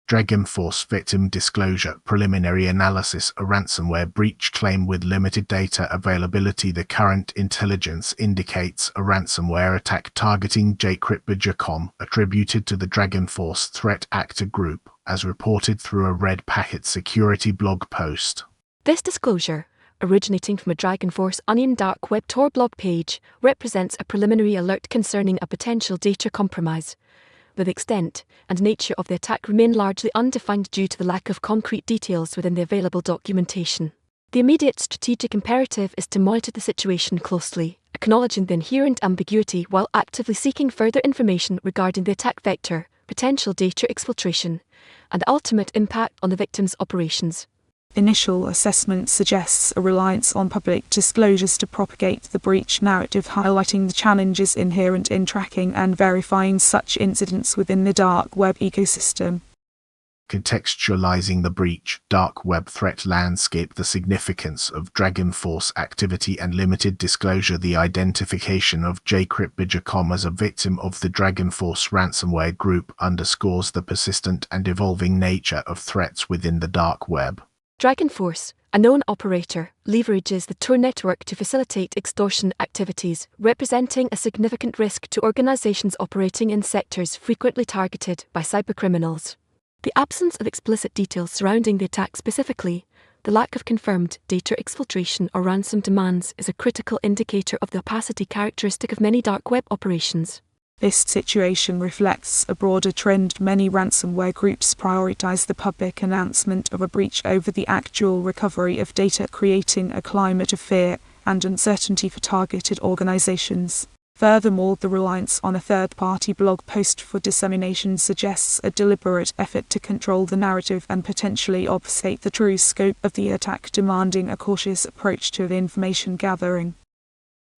Dragonforce victim disclosure preliminary analysis. A ransomware breach claim with limited data availability. The current intelligence indicates a ransomware attack targeting Jacob.com attributed to the Dragonforce threat actor group, as reported through a Red Packet security blog post. This disclosure, originating from a Dragonforce Onion dark web Tor blog page, represents a preliminary alert concerning a potential data compromise. The extent and nature of the attack remain largely undefined due to the lack of concrete details within the available documentation. The immediate strategic imperative is to monitor the situation closely, acknowledging the inherent ambiguity while actively seeking further information regarding the attack vector, potential data exfiltration, and the ultimate impact on the victim's operations. Initial assessment suggests a reliance on public disclosures to propagate the breach narrative, highlighting the challenges inherent in tracking and verifying such incidents within the dark web ecosystem. Contextualizing the breach, dark web threat landscape. The significance of Dragonforce activity and limited disclosure. The identification of Jacob.com as a victim of the Dragonforce ransomware group underscores the persistent and evolving nature of threats within the dark web. Dragonforce, a known operator, leverages the Tor network to facilitate extortion activities, representing a significant risk to organizations operating in sectors frequently targeted by cybercriminals. The absence of explicit details surrounding the attack specifically, the lack of confirmed data exfiltration or ransom demands is a critical indicator of the opacity characteristic of many dark web operations. This situation reflects a broader trend. Many ransomware groups prioritize the public announcement of a breach over the actual recovery of data, creating a climate of fear and uncertainty for targeted organizations. Furthermore, the reliance on a third-party blog post for dissemination suggests a deliberate effort to control the narrative and potentially obfuscate the true scope of the attack, demanding a cautious approach to the information gathering.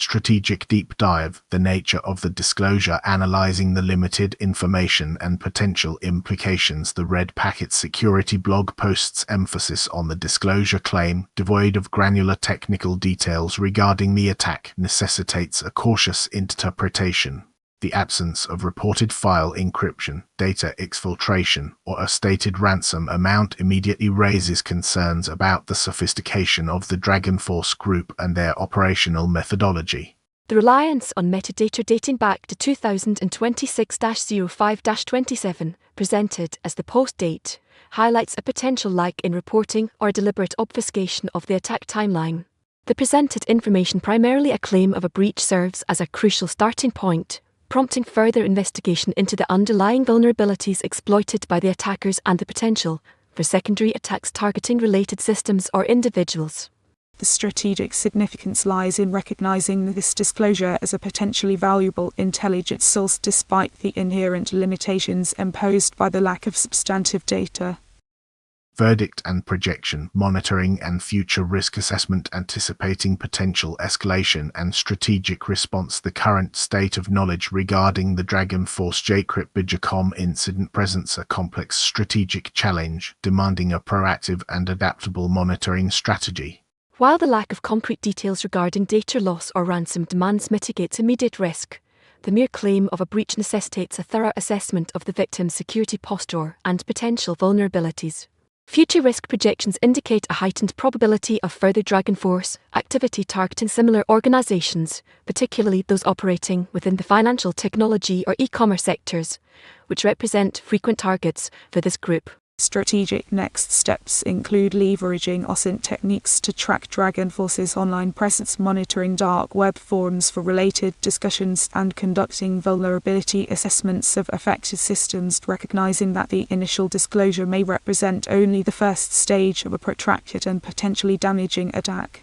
Strategic deep dive. The nature of the disclosure, analyzing the limited information and potential implications. The Red Packet security blog post's emphasis on the disclosure claim, devoid of granular technical details regarding the attack, necessitates a cautious interpretation. The absence of reported file encryption, data exfiltration, or a stated ransom amount immediately raises concerns about the sophistication of the Dragonforce group and their operational methodology. The reliance on metadata dating back to 2026-05-27, presented as the post date, highlights a potential lag in reporting or a deliberate obfuscation of the attack timeline. The presented information, primarily a claim of a breach, serves as a crucial starting point, prompting further investigation into the underlying vulnerabilities exploited by the attackers and the potential for secondary attacks targeting related systems or individuals. The strategic significance lies in recognizing this disclosure as a potentially valuable intelligence source despite the inherent limitations imposed by the lack of substantive data. Verdict and projection, monitoring and future risk assessment, anticipating potential escalation and strategic response. The current state of knowledge regarding the Dragonforce Jacob.com incident presents a complex strategic challenge, demanding a proactive and adaptable monitoring strategy. While the lack of concrete details regarding data loss or ransom demands mitigates immediate risk, the mere claim of a breach necessitates a thorough assessment of the victim's security posture and potential vulnerabilities. Future risk projections indicate a heightened probability of further Dragonforce activity targeting similar organizations, particularly those operating within the financial, technology, or e-commerce sectors, which represent frequent targets for this group. Strategic next steps include leveraging OSINT techniques to track Dragonforce's online presence, monitoring dark web forums for related discussions, and conducting vulnerability assessments of affected systems, recognizing that the initial disclosure may represent only the first stage of a protracted and potentially damaging attack.